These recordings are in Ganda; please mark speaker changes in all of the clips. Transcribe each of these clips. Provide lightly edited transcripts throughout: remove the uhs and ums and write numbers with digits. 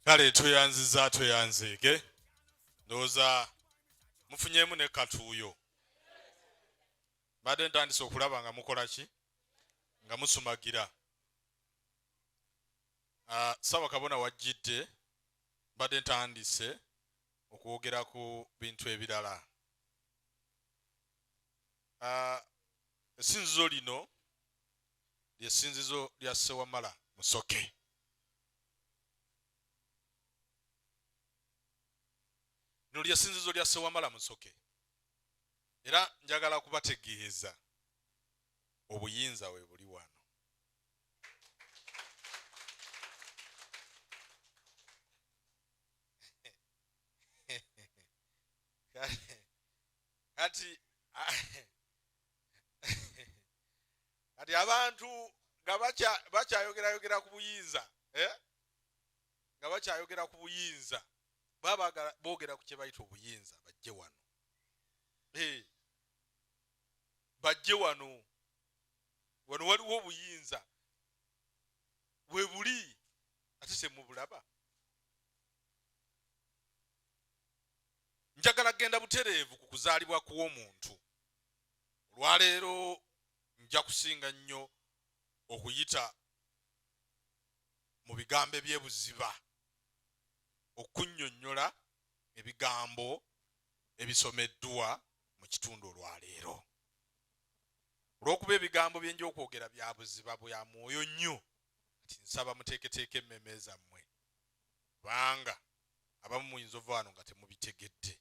Speaker 1: Kale tweyanzike ndoza mufunyemu ne katuuyo badde ntandise okulaba nga mukola ki nga musumagira Ssaaba Kabona wajjidde badde ntandise okwogera ku bintu ebirala essinzizo lino ly'essinzizo lya Ssewamala Musoke. Lino ly'essinzizo lya Ssewamala Musoke era njagala kubategeeza obuyinza we buli wano. Kati abantu nga bakyayogera ku buyinza nga bakyayogera ku buyinza baba boogera ku kye bayita obuyinza bajje wano bajje wano waliwo obuyinza we buli ate temubulaba. Njagala genda butereevu ku kuzaalibwa kw'omuntu. Olwaleero nja kusinga nnyo okuyita mu bigambo eby'ebuziba okunnyonnyola ebigambo ebisomeddwa mu kitundu olwaleero. Olw'okuba ebigambo bye nja okwogera bya buziba bya mwoyo nnyo, kati nsaba muteeketeeke emmeme zammwe kubanga abamu muyinza ova wano nga temubitegedde.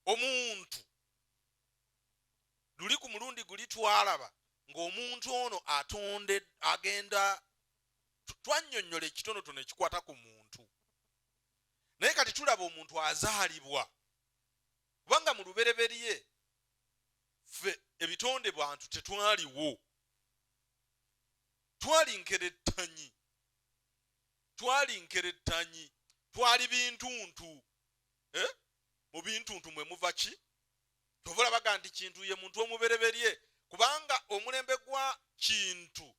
Speaker 1: Omuntu luli ku mulundi guli twalaba ng'omuntu ono agenda twannyonnyola ekitonotono ekikwata ku muntu, naye kati tulaba omuntu azaalibwa kubanga mu lubereberye ffe ebitonde bantu tetwaliwo, twali nkerettanyi twali bintuntu. Mu bintuntu mwe muva ki? Tovola baga nti kintu ye muntu omubereberye kubanga omulembe gwa kintu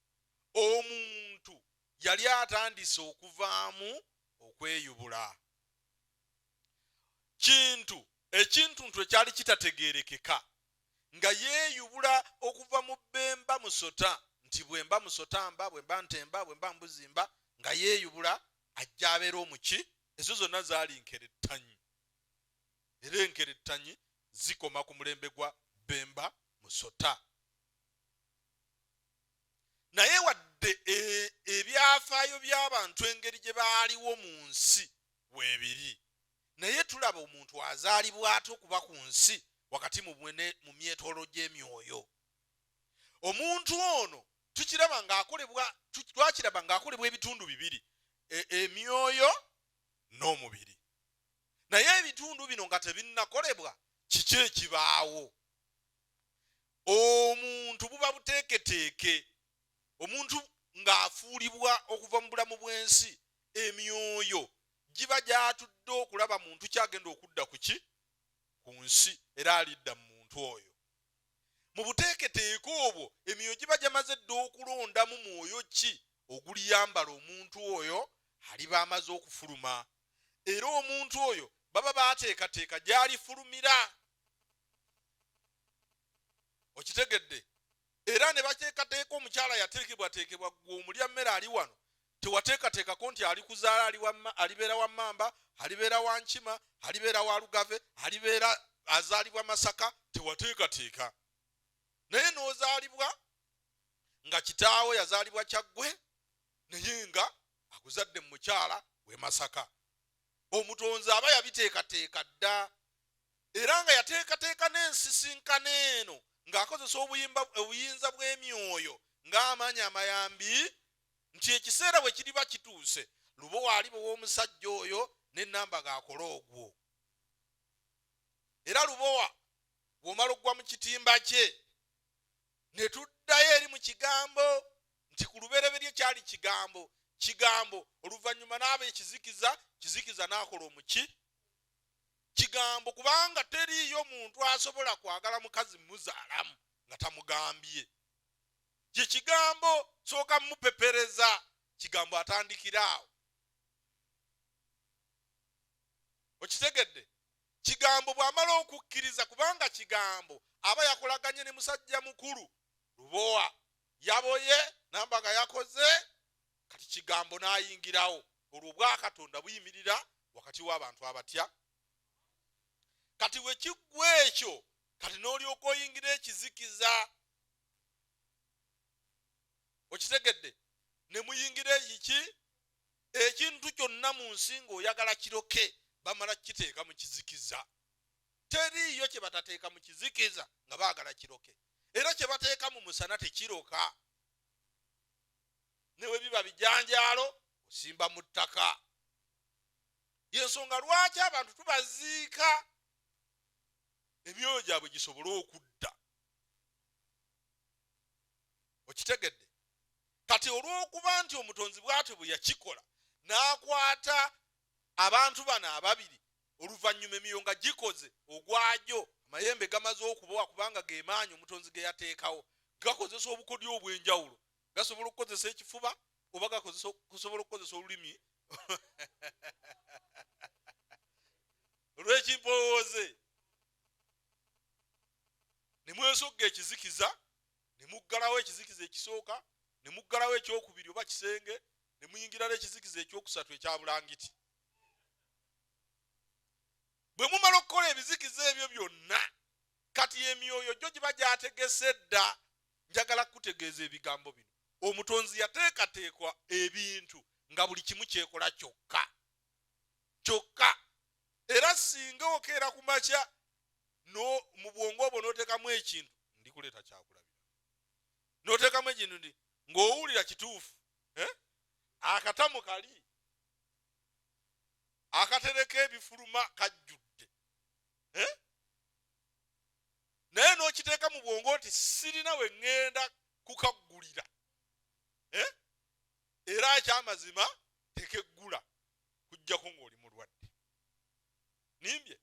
Speaker 1: omuntu yali atandise okuvaamu okweyubula. Ekintuntu ekyali kitategeerekeka nga yeeyubula okuva mu bbemba musota, nti bwemba musotamba, bwemba ntemba, bwemba mbuzimba, nga yeeyubula ajja abeera omuki. Ezo zonna zaali nkerettanyi, era enkerettanyi zikoma ku mulembe gwa bbemba musota. Naye wadde ebyafaayo by'abantu engeri gye baaliwo mu nsi weebiri, naye tulaba omuntu azaalibwa ate okuba ku nsi wakati mu myetoolo gy'emyoyo. Omuntu ono twakiraba ng'akolebwa ebitundu bibiri, emyoyo n'omubiri. Naye ebitundu bino nga tebinnakolebwa, kiki ekibaawo? Omuntu buba buteeketeeke. Omuntu ng'afuulibwa okuva mu bulamu bw'ensi, emyoyo giba gyatudde okulaba muntu kyagenda okudda ku ki? Ku nsi, era alidda mu muntu oyo. Mu buteeketeeke obwo emyoyo giba gyamaze dda okulondamu mwoyo ki oguliyambala omuntu oyo aliba amaze okufuluma, era omuntu oyo baba baateekateeka gy'alifulumira. Okitegedde? Era ne bateekateeka omukyala yateekebwateekebwa gwe omulya mmere ali wano, tewateekateekako nti alikuzaala alibeera wa Mmamba, alibeera wa Nkima, alibeera wa Lugave, alibeera azaalibwa Masaka, tewateekateeka. Naye n'ozaalibwa nga kitaawo yazaalibwa Kyaggwe, naye nga akuzadde mu mukyala w'e Masaka. Omutonzi aba yabiteekateeka dda, era nga yateekateeka n'ensisinkano eno ng'akozesa obuyinza bw'emyoyo ng'amaanyi amayambi, nti ekiseera bwe kiriba kituuse, Lubowa aliba w'omusajja oyo n'ennamba g'akola ogwo. Era Lubowa bw'omala okugwa mu kitimba kye, ne tuddayo eri mu kigambo, nti ku lubereberye kyali kigambo, oluvannyuma n'aba ekizikiza, kizikiza n'akola omuki? Kigambo, kubanga teriiyo muntu asobola kwagala mukazi muzaalamu nga tamugambye. Kye kigambo sooka mupepereza, kigambo atandikira awo. Okitegedde? Kigambo bw'amala okukkiriza, kubanga kigambo aba yakolaganye ne musajja mukulu Lubowa, yaboye nambaga yakoze, kati kigambo n'ayingirawo. Olwo bwa Katonda buyimirira wakati w'abantu abatya. Kati we kiggwa ekyo, kati n'olyoka oyingira ekizikiza. Okitegedde? Ne muyingira iki? Ekintu kyonna mu nsi ng'oyagala kiroke, bamala kiteeka mu kizikiza. Teriiyo kye batateeka mu kizikiza nga baagala kiroke. Era kye bateeka mu musana tekiroka. Newe biba bijanjaalo, osimba mu ttaka. Y'ensonga lwaki abantu tubaziika emyoyo gyabwe gisobole okudda. Okitegedde? Kati olw'okuba nti omutonzi bw'atyo bwe yakikola, n'akwata abantu bano ababiri, oluvannyuma emiyo nga gikoze ogwajjo, amayembe gamaze okubowa kubanga ge maanyi omutonzi ge yateekawo, gakozesa obukodyo obw'enjawulo. Gasobola okukozesa ekifuba oba gasobola okukozesa olulimi olw'ekimpowooze. Ne mwesogga ekizikiza, ne muggalawo ekizikiza ekisooka, ne muggalawo ekyokubiri oba kisenge, ne muyingirawo ekizikiza ekyokusatu ekya bulangiti. Bwe mumala okukola ebizikiza ebyo byonna, kati emyoyo gyo giba gyategese dda. Njagala kutegeeza ebigambo bino. Omutonzi yateekateekwa ebintu nga buli kimu kyekola kyokka. Era singa okeera ku makya mu bwongo obwo n'oteekamu ekintu, ndi kuleeta kyakulabira. N'oteekamu ekintu ndi ng'owulira kituufu. Akatamu kali, akatereka ebifuluma kajjudde. Naye n'okiteeka mu bwongo nti sirina we ŋŋenda kukaggulira. Era ekyamazima tekeggula kujjako ng'oli mulwadde. Nimbye.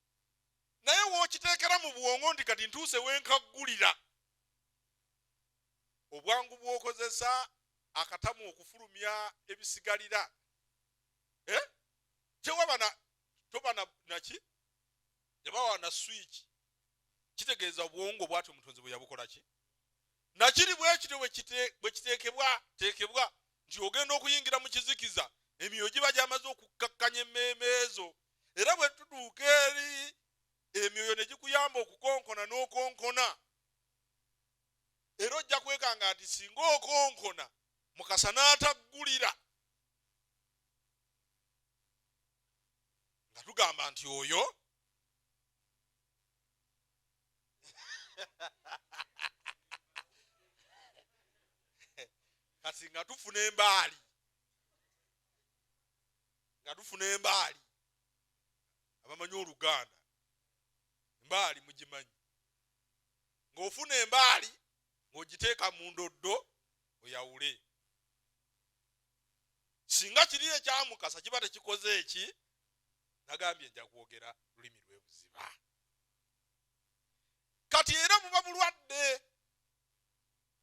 Speaker 1: Naye w'okiteekera mu bwongo nti kati ntuuse wenkaggulira, obwangu bw'okozesa akatamu okufulumya ebisigalira. Toba naki? Tebawa na switch. Kitegeeza obwongo bw'atyo omutonzi bwe yabukola ki? Nakiri bwe kityo bwe kiteekebwa nti ogenda okuyingira mu kizikiza, emyoyo giba gyamaze okukkakkanya emmeeme ezo. Era bwe tutuuka eri emyoyo ne gikuyamba okukonkona n'okonkona. Era ojja kwekanga nti singa okonkona Mukasa n'ataggulira, nga tugamba nti oyo kati nga tufuna embaali, abamanyi Oluganda, embaali mugimanyi. Ng'ofuna embaali ng'ogiteeka mu ndoddo oyawule. Singa kiri ekya Mukasa kiba tekikoze eki, nagambye nja kwogera lulimi lw'ebuziba. Kati era buba bulwadde.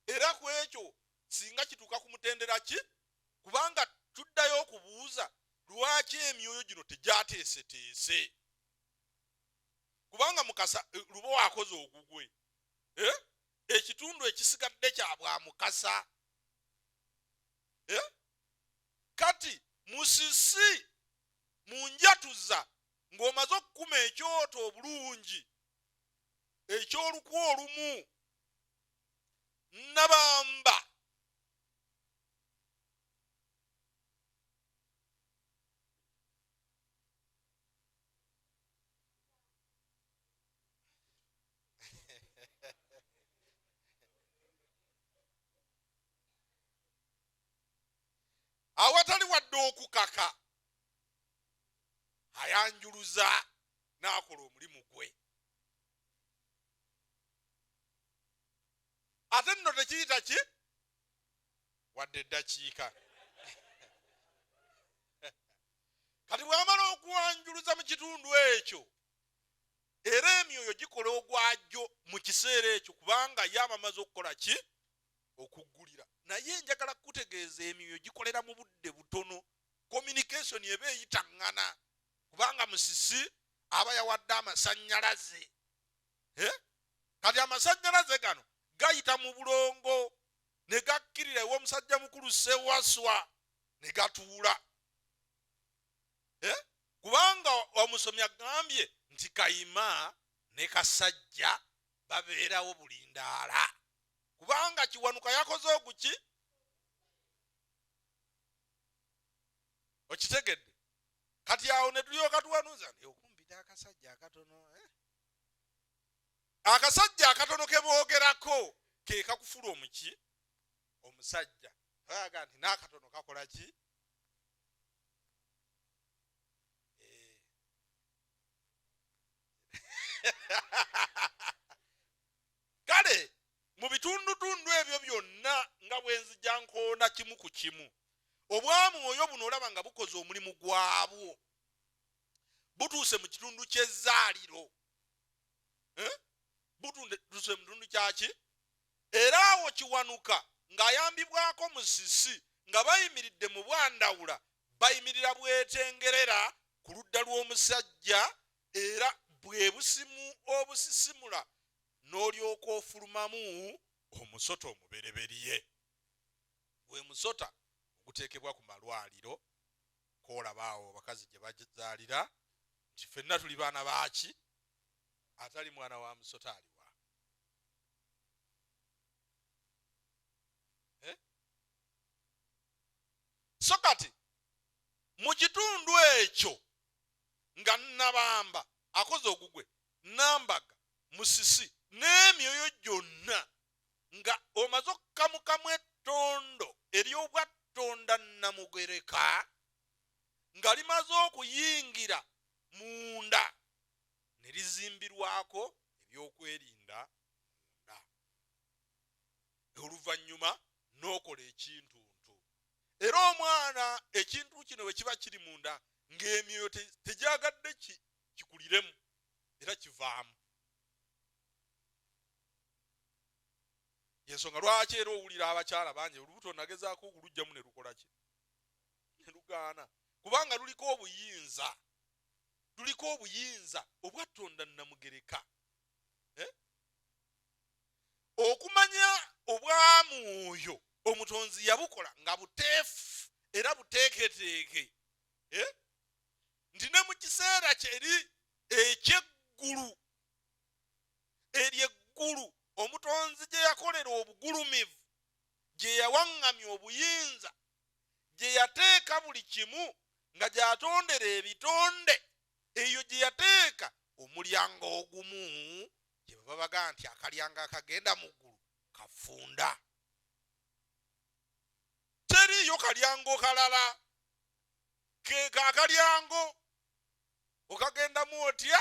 Speaker 1: Era ku ekyo singa kituuka ku mutendera ki? Kubanga tuddayo okubuuza lwaki emyoyo gino tegyateeseteese. Kubanga Mukasa Lubowa akoze ogugwe. Ekitundu ekisigadde kya bwa Mukasa. Kati musisi munjatuza ng'omaze okukuma ekyoto obulungi eky'olukwa olumu, nabamba awatali wadde okukaka, ayanjuluza n'akola omulimu gwe. Ate nno tekiyita ki? Wadde eddakiika. Kati bw'amala okuwanjuluza mu kitundu ekyo, era emyoyo gikola ogwajjo mu kiseera ekyo, kubanga yamamaze okukola ki? Okuggulira. naye njagala kutegeeza emyoyo gikolera mu budde butono. Communication eba eyitaŋŋana kubanga musisi aba yawadde amasannyalaze. Kati amasannyalaze gano gayita mu bulongo ne gakkirira ew'omusajja mukulu Ssewaswa ne gatuula. Kubanga omusomi agambye nti Kayima ne Kasajja babeerawo bulindaala. Kubanga Kiwanuka yakoze okuki? Okitegedde? Kati awo ne tulyoka tuwanuuza nti okumpita akasajja akatono. Akasajja akatono ke boogerako ke kakufula omuki? Omusajja. Baga nti n'akatono kakola ki? Kale mu bitundutundu ebyo byonna nga bwenzija nkoona kimu ku kimu, obwamwoyo buno olaba nga bukoze omulimu gwabwo, butuuse mu kitundu ky'ezzaaliro. Butuuse mu kitundu kyaki? Era awo Kiwanuka ng'ayambibwako musisi nga bayimiridde mu bwandawula, bayimirira bwetengerera ku ludda lw'omusajja, era bwe busimu obusisimula n'olyoka ofulumamu omusota omubereberye. Gwe musota oguteekebwa ku malwaliro, koolaba awo abakazi gye bazaalira nti ffenna tuli baana baaki? Atali mwana wa musota aliwa. So kati mu kitundu ekyo nga Nabamba akoze ogugwe, Nambaga, Musisi n'emyoyo gyonna nga omaze okukamukamu ettondo ery'obwattonda Namugereka nga limaze okuyingira munda ne lizimbirwako ebyokwerinda munda. Oluvannyuma n'okola ekintuntu. Era omwana ekintu kino bwe kiba kiri munda ng'emyoyo tegyagadde kikuliremu era kivaamu. Yensonga lwaki era owulira abakyala bangi olubuto nagezaako okulugyamu ne lukola ki? Ne lugaana. Kubanga luliko obuyinza. Luliko obuyinza obwattonda Namugereka. Okumanya obwamwoyo Omutonzi yabukola nga buteefu era buteeketeeke. Nti ne mu kiseera kyeri eky'eggulu, ery'eggulu Omutonzi gye yakolera obugulumivu, gye yawaŋŋamya obuyinza, gye yateeka buli kimu nga gy'atondera ebitonde, eyo gye yateeka omulyango ogumu gye baba baga nti akalyango akagenda mu ggulu kafunda. Teriyo kalyango kalala, keeka akalyango okagendamu otya?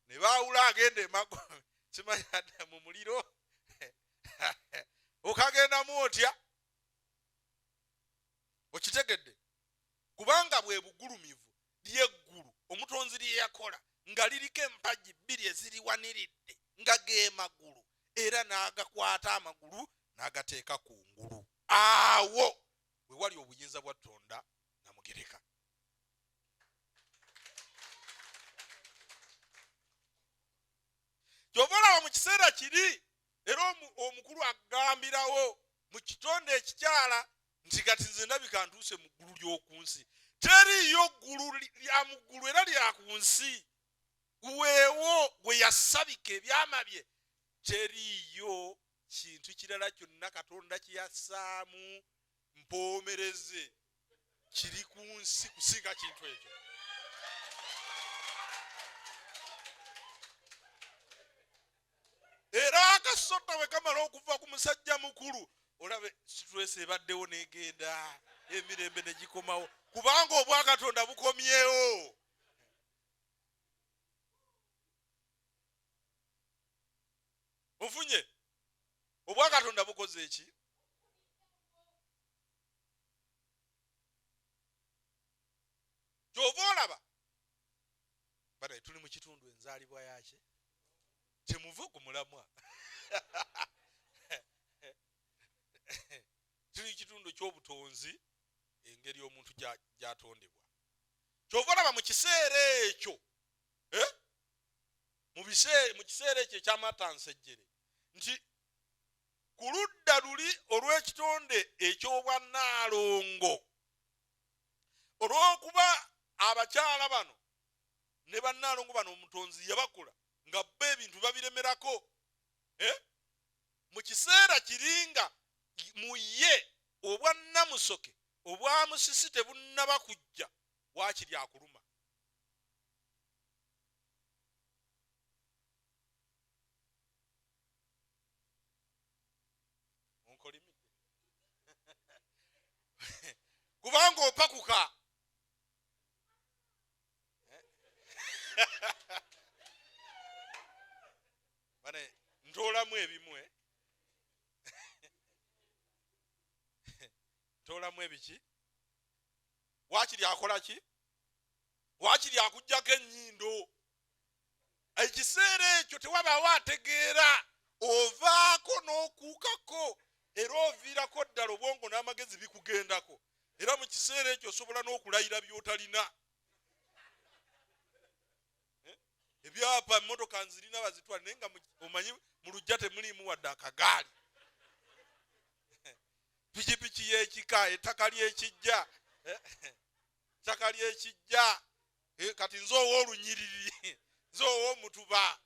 Speaker 1: Ne baawula agenda emago kimanyadde mu muliro okagendamu otya? Okitegedde? Kubanga bwe bugulumivu ly'eggulu Omutonzi lye yakola nga liriko empagi bbiri eziriwaniridde nga ge magulu, era n'agakwata amagulu n'agateeka ku ngulu. Awo we wali obuyinza bwa Ttonda Namugereka. Kyova olaba mu kiseera kiri era omukulu agambirawo mu kitonde ekikyala nti kati nze ndabika ntuuse mu ggulu ly'oku nsi. Teriyo ggulu lya mu ggulu era lya ku nsi. Weewo gwe yasabika ebyama bye. Teriyo kintu kirala kyonna Katonda kye yassaamu mpoomereze kiri ku nsi kusinga kintu ekyo. Era akasota bwe kamala okuva ku musajja mukulu, olabe stress ebaddewo n'egenda, emirembe ne gikomawo, kubanga obwa Katonda bukomyewo. Ofunye obwa Katonda bukoze eki? Kyova olaba bana tuli mu kitundu enzaalibwa yaki temuve ku mulamwa. tuli kitundu ky'obutonzi engeri omuntu gy'atondebwa. Kyova olaba mu kiseera ekyo mu kiseera ekyo eky'amatansejjere nti ku ludda luli olw'ekitonde eky'obwannaalongo olw'okuba abakyala bano ne bannaalongo bano omutonzi yabakola nga bo ebintu babiremerako mu kiseera kiringa mu ye obwannamusoke obwamusisi tebunnaba kujja waakiri akuluma. Kubanga opakuka bane ntoolamu ebimu ntoolamu ebiki waakiri akola ki waakiri akujjako ennyindo. Ekiseera ekyo tewabaawo ategeera ovaako n'okuukako era oviirako ddala obwongo n'amagezi bikugendako era mu kiseera ekyo osobola n'okulayira by'otalina. Ebyapa emmotoka nzirina bazitwala naye nga omanyi mu lujja temuliimu wadde akagaali. Pikipiki y'ekika ettaka ly'ekijja ettaka ly'ekijja kati nze ow'olunyiriri nze ow'omutuba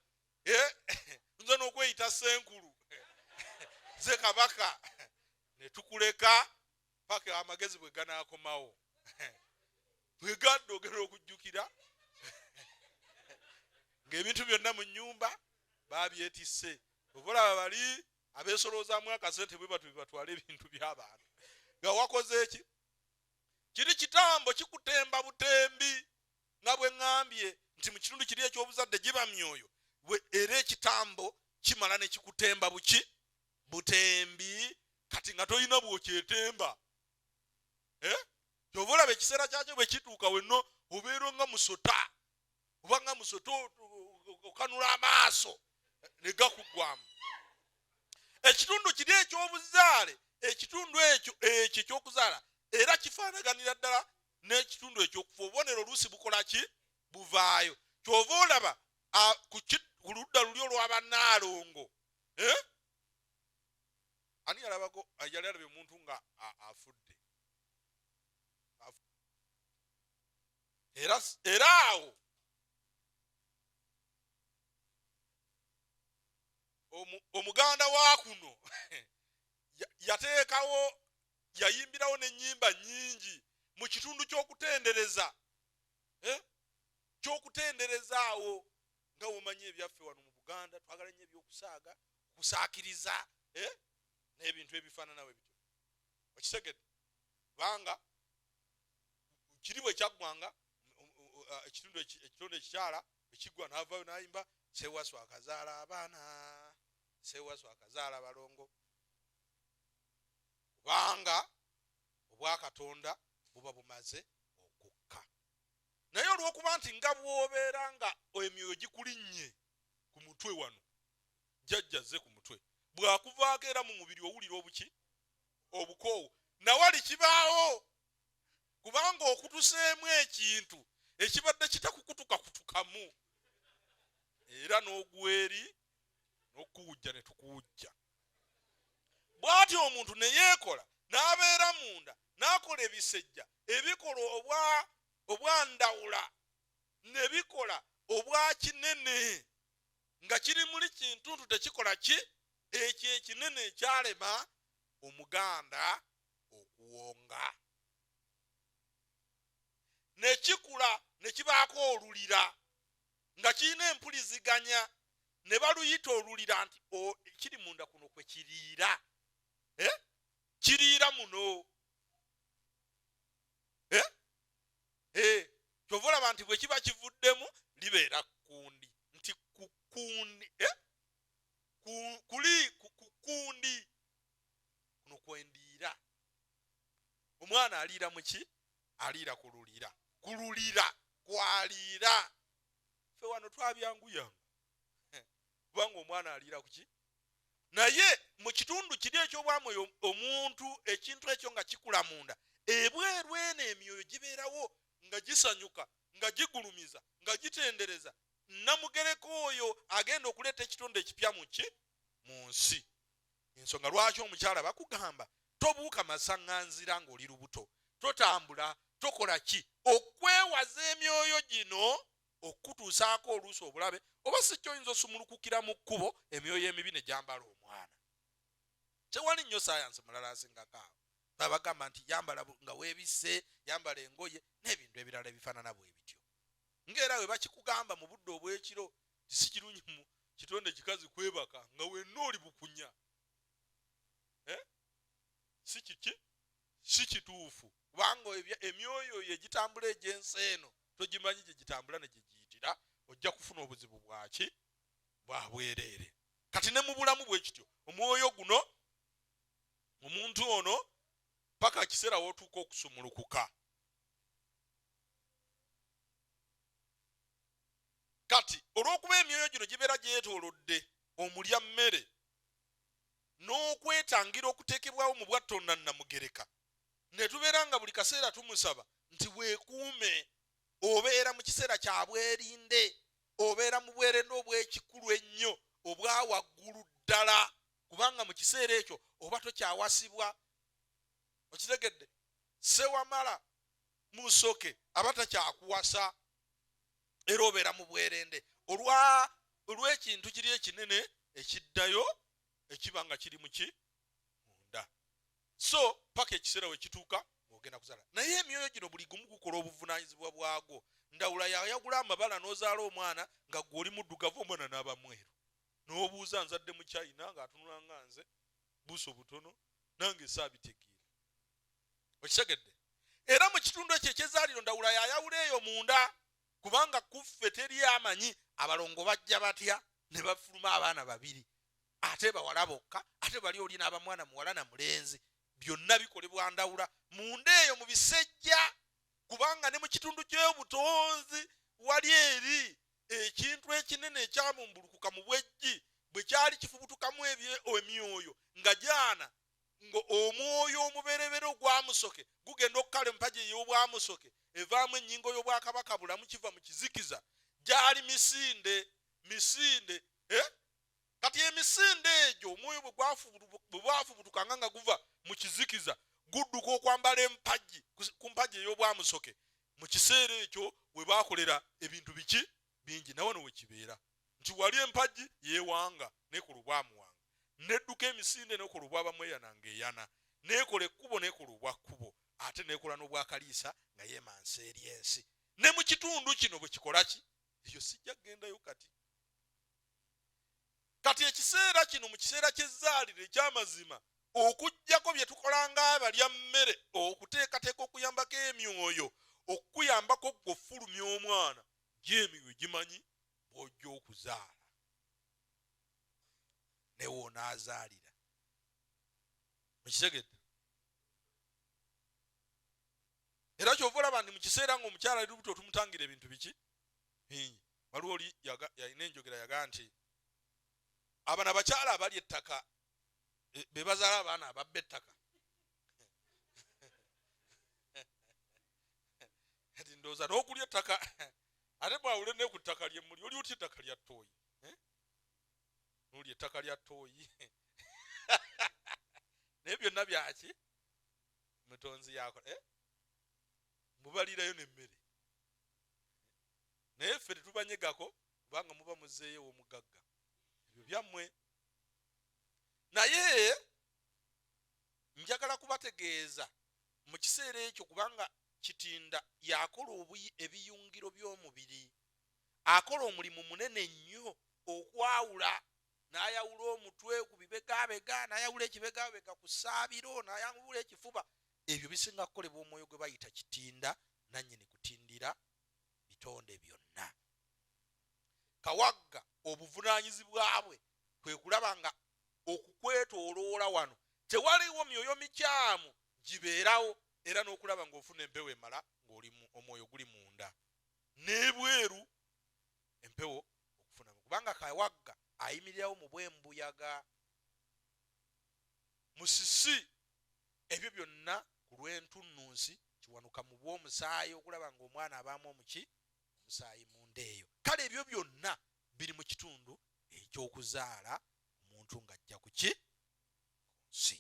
Speaker 1: nze n'okweyita senkulu nze kabaka ne tukuleka paka amagezi bwe ganaakomawo bwe gadde ogenda okujjukira ng'ebintu byonna mu nnyumba baabyetisse. Obalaba bali abeesoloozaamu akasente bwe batwala ebintu by'abantu nga wakoze eki kiri kitambo kikutemba butembi nga bwe ŋŋambye nti mu kitundu kiri eky'obuzadde giba myoyo era ekitambo kimala ne kikutemba butembi kati nga tolina bw'okyetemba. Kyova olaba ekiseera kyakyo bwe kituuka wenno obeera nga musota oba nga musota okanula amaaso ne gakuggwamu. Ekitundu kiri eky'obuzaale ekitundu ekyo ekyokuzaala era kifaanaganira ddala n'ekitundu ekyokufa. Obubonero oluusi bukola ki buvaayo. Kyova olaba ku ludda luli olw'abannaalongo ani yalabako yali alabye omuntu nga afudde era awo omuganda wa kuno yateekawo yayimbirawo n'ennyimba nnyingi mu kitundu ky'okutendereza awo nga womanyi ebyaffe wano mu Buganda twagala nnyo ebyokusaaga kusaakiriza n'ebintu ebifaananawo bityo okitegedde kubanga kiri bwe kyaggwanga ekitundu ekikyala ekiggwa n'avaayo n'ayimba Sewaswa akazaala abaana Sewaswa akazaala balongo kubanga obwa Katonda buba bumaze okukka. Naye olw'okuba nti nga bw'obeera nga emyoyo gikulinnye ku mutwe wano jjajjazze ku mutwe bw'akuvaako era mu mubiri owulira obukoowu nawali kibaawo kubanga okutuseemu ekintu ekibadde kitakukutukakutukamu era n'ogweri n'okuwujja ne tukuwujja. Bw'atyo omuntu ne yeekola n'abeera munda n'akola ebisejja ebikola obwandawula ne bikola obwa kinene nga kiri muli kintuntu tekikola ki ekyo ekinene ekyalema Omuganda okuwonga ne kikula ne kibaako olulira nga kirina empuliziganya ne baluyita olulira nti kiri munda kuno kwe kiriira kiriira muno kyova olaba nti bwe kiba kivuddemu libeera kukundi nti kukundi kuli kukundi kuno kwendiira. Omwana aliira mu ki aliira kululira kwaliira ffe wano twabyanguyanga kubanga omwana aliira ku ki naye mu kitundu kiri eky'obwamwoyo omuntu ekintu ekyo nga kikula munda ebweru eno emyoyo gibeerawo nga gisanyuka nga gigulumiza nga gitendereza namugereka oyo agenda okuleeta ekitonde ekipya mu nsi. Ensonga lwaki omukyala bakugamba tobuuka masaŋŋanzira ng'oli lubuto, totambula, tokola ki okwewaza emyoyo gino okutuusaako oluusi obulabe oba si kyoyinza osumulukukira mu kkubo emyoyo emibi ne gyambala omwana. Tewali nnyo sayansi mulala asingako awo. Babagamba nti yambala nga weebisse, yambala engoye n'ebintu ebirala ebifaanana bwe bityo. Ng'era we bakikugamba mu budde obw'ekiro si kirungi mu kitonde kikazi kwebaka nga wenna oli bukunya. Si kiki si kituufu kubanga emyoyo ye gitambula egy'ensi eno togimanyi gye gitambula ne gye giyitira, ojja kufuna obuzibu bwaki bwa bwereere. Kati ne mu bulamu bwe kityo omwoyo guno omuntu ono paka kiseera w'otuuka okusumulukuka. Kati olw'okuba emyoyo gino gibeera gyetoolodde omulya mmere n'okwetangira okuteekebwawo mu bwattonda namugereka ne tubeera nga buli kaseera tumusaba nti weekuume, obeera mu kiseera kya bwerinde, obeera mu bwerinde obw'ekikulu ennyo obwa waggulu ddala kubanga mu kiseera ekyo oba tokyawasibwa. Okitegedde? Sewamala musoke aba takyakuwasa era obeera mu bwerinde olw'ekintu kiri ekinene ekiddayo ekiba nga kiri muki munda. So paka ekiseera we kituuka ng'ogenda kuzaala. Naye emyoyo gino buli gumu gukola obuvunaanyizibwa bwagwo. Ndawula yayagula amabala n'ozaala omwana nga gwe oli muddugavu omwana n'aba mweru. N'obuuza nzadde mu China ng'atunula nga nze buuso butono nange saabitegeera. Okitegedde? Era mu kitundu ekyo ekyezaaliro ndawula yayawula eyo munda kubanga kuffe teri amanyi abalongo bajja batya ne bafuluma abaana babiri. Ate bawala bokka, ate bali oli n'abamwana muwala na mulenzi. Byonna bikolebwa ndawula munda eyo mu bisejja kubanga ne mu kitundu ky'obutonzi wali eri ekintu ekinene ekyamumbulukuka mu bwejji bwe kyali kifubutukamu emyoyo nga jaana omwoyo omubereberye ogwamusoke gugenda okukala empagi ey'obwamusoke evaamu ennyingo y'obwakabaka bulamu kiva mu kizikiza gyali misinde kati emisinde egyo omwoyo bwe bwafubutukanga nga guva mu kizikiza gudduka okwambala empagi ku mpagi ey'obwamusoke. Mu kiseera ekyo we baakolera ebintu biki bingi nawe we kibeera nti wali empagi yeewanga nekola obwamuwanga, nedduka emisinde nekola obwabamweyananga eyana, nekola ekkubo nekola obwakkubo, ate nekola n'obwakaliisa nga yeemansa eri ensi. Ne mu kitundu kino bwe kikola ki ekyo sijja kugendayo kati. Kati ekiseera kino mu kiseera ky'ezzaaliro eky'amazima okuggyako bye tukola ng'abalya mmere okuteekateeka okuyambako emyoyo okuyambako gw'ofulumya omwana gy'emyoyo gimanyi bw'ojja okuzaala ne woonaazaalira. Mukitegedde? Era kyova olaba ndi mu kiseera ng'omukyala ali lubuto tumutangira ebintu biki bingi. Waliwo oli yalina enjogera yagaa nti abana abakyala abali ettaka be bazaala abaana ababba ettaka. Kati ndowooza n'okulya ettaka ate bwawule ne ku ttaka lye muli oli otya ettaka lya ttooyi n'olya ettaka lya ttooyi naye byonna byaki mutonzi yakola mubalirayo n'emmere naye ffe tetubanyegako kubanga muba muzzeeyo omugagga ebyo byammwe. Naye njagala kubategeeza mu kiseera ekyo kubanga kitinda yakola ebiyungiro by'omubiri, akola omulimu munene nnyo okwawula, n'ayawula omutwe ku bibegabega, n'ayawula ekibegabega ku ssaabiro, n'ayawula ekifuba. Ebyo bisinga kukolebwa omwoyo gwe bayita kitinda, nannyini kutindira bitonde byonna. Kawagga obuvunaanyizibwa bwe kwe kulaba nga okukwetooloola wano tewaliwo myoyo mikyamu gibeerawo era n'okulaba ng'ofuna empewo emala ng'oli omwoyo guli munda n'ebweru empewo okufunamu kubanga Kawagga ayimirirawo mu bw'embuyaga musisi ebyo byonna ku lw'entunnunsi kiwanuka mu bw'omusaayi okulaba ng'omwana abaamu omusaayi munda eyo. Kale ebyo byonna biri mu kitundu eky'okuzaala omuntu ng'ajja ku nsi.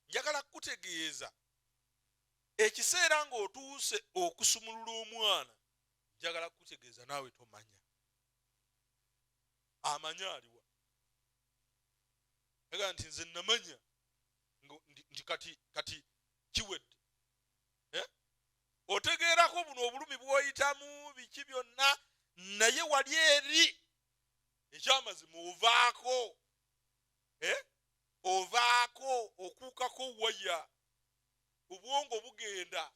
Speaker 1: Njagala kukutegeeza ekiseera ng'otuuse okusumulula omwana, njagala kukutegeeza naawe tomanya. Amanya aliwa? Ega nti nze namanya nti kati kiwedde. Otegeerako buno obulumi bw'oyitamu biki byonna, naye wali eri ekyamazima ovaako okuukako waya, obwongo bugenda,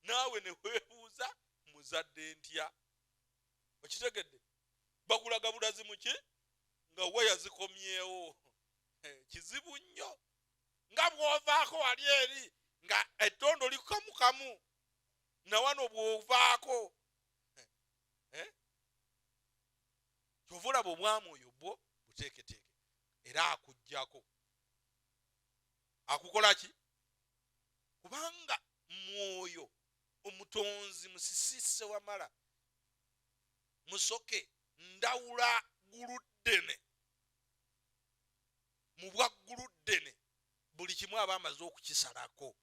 Speaker 1: naawe ne weebuuza muzadde ntya. Okitegedde? Bakulaga bulazi muki nga waya zikomyewo. Kizibu nnyo nga bw'ovaako wali eri nga ettondo likamukamu na wano bw'ovaako. Kyova olaba omwami oyo bwo buteeketeeke era akuggyako. Akukola ki? Kubanga mwoyo omutonzi musisise wamala musoke ndawula guluddene mu bwa guluddene buli kimu aba amaze okukisalako.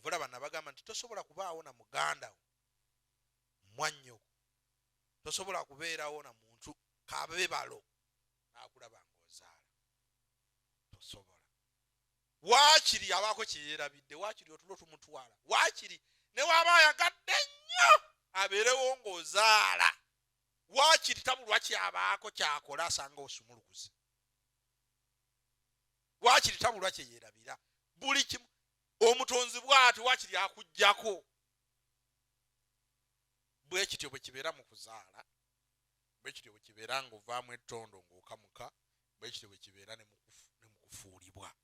Speaker 1: Olaba nabagamba nti tosobola kubaawo na muganda wo mwannyoko, tosobola kubeerawo na muntu kabebalo nakulaba ng'ozaala, tosobola. Waakiri abaako kyeyeerabidde, waakiri otulo tumutwala, waakiri ne waba ayagadde nnyo abeerewo ng'ozaala, waakiri tabulwa kyabaako kyakola asanga osumulukuze, waakiri tabulwa kyeyeerabira. Buli kimu omutonzi bw'ati waakiri akuggyako. Bwe kityo bwe kibeera mu kuzaala, bwe kityo bwe kibeera ng'ovaamu ettondo ng'okamuka, bwe kityo bwe kibeera ne mu kufuulibwa.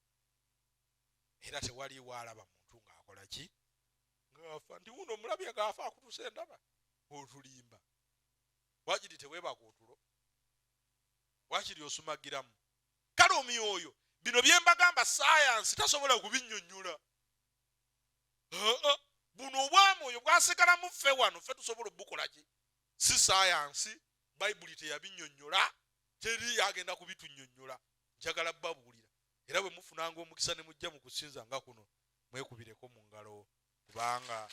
Speaker 1: Era tewali waalaba muntu ng'akola ki? Ng'afa. Nti wuno omulabye ng'afa akutuuse endaba, otulimba. Waakiri teweebaka otulo, waakiri osumagiramu. Kale omyoyo bino bye mbagamba saayansi tasobola kubinnyonnyola. Buno obwamwoyo bwasigala mu ffe wano, ffe tusobola obukola ki? Si saayansi, Bayibuli teyabinnyonnyola, teri agenda kubitunnyonnyola. Njagala babuulira. Era bwe mufunanga omukisa ne mujja mu kusinza nga kuno, mwekubireko mu ngalo, kubanga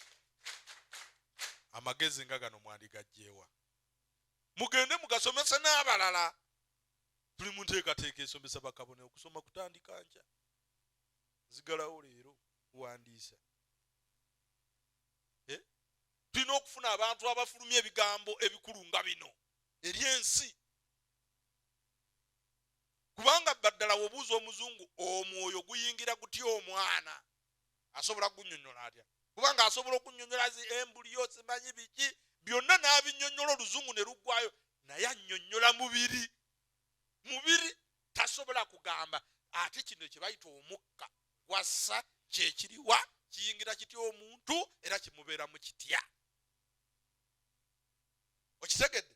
Speaker 1: amagezi nga gano mwandigajjeewa. Mugende mugasomese n'abalala. Tuli mu nteekateeka esomesa bakabone okusoma kutandika nkya. Zigalawo leero kuwandiisa. Tulina okufuna abantu abafulumya ebigambo ebikulu nga bino eri ensi. Kubanga baddala wobuuza omuzungu omwoyo guyingira gutya omwana, asobola kunnyonnyola atya? Kubanga asobola okunnyonnyola embulyo simanyi biki byonna n'abinnyonnyola oluzungu ne luggwayo, naye annyonnyola mubiri tasobola kugamba. Ate kino kye bayita omukka gwassa kyekiriwa kiyingira kitya omuntu era kimubeera mu kitya. Okitegedde?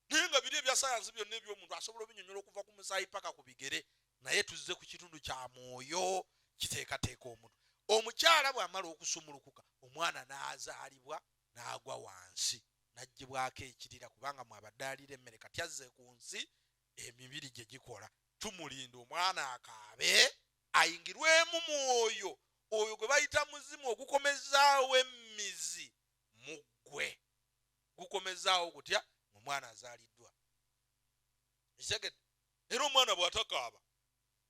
Speaker 1: Naye nga biri ebya sayansi byonna eby'omuntu asobola obinnyonnyola okuva ku musaayi paka ku bigere, naye tuzze ku kitundu kya mwoyo kiteekateeka omuntu. Omukyala bw'amala okusumulukuka, omwana n'azaalibwa n'agwa wansi n'aggyibwako ekirira, kubanga mwabadde alira emmere, kati azze ku nsi emibiri gye gikola. Tumulinda omwana akaabe ayingirwemu mwoyo oyo gwe bayita muzimu ogukomezaawo emmizi mu ggwe. Gukomezaawo gutya? Omwana azaaliddwa. Ekitegeddwa? Era omwana bw'atakaaba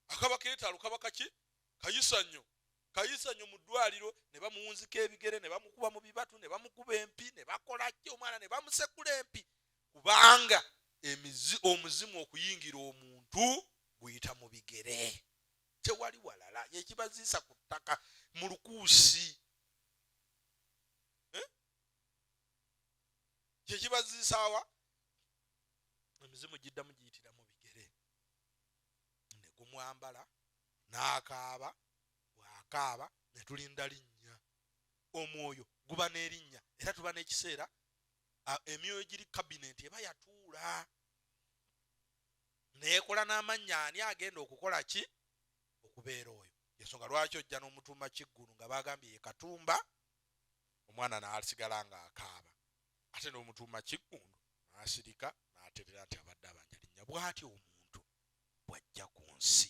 Speaker 1: akaba keetalo kaba kaki? Kayisanyo mu ddwaliro ne bamuwunzika ebigere, ne bamukuba mu bibatu, ne bamukuba empi, ne bakola ki omwana ne bamusekula empi, kubanga omuzimu okuyingira omuntu guyita mu bigere. Tewali walala, yekibaziisa ku ttaka mu lukuusi. Kyekibaziisaawa emizimu giddamu giyitira mu bigere, ne gumwambala n'akaaba. Bw'akaaba ne tulinda linnya. Omwoyo guba n'erinnya era tuba n'ekiseera emyoyo giri kabineti eba yatuula neekola n'amannya ani agenda okukola ki? okubeera oyo. Ensonga lwaki ojja n'omutuuma Kiggulu nga bagambye ye Katumba, omwana n'asigala nga akaaba, ate n'omutuuma Kiggundu n'asirika n'aterera nti abadde abanja linnya. Bw'atyo omuntu bw'ajja ku nsi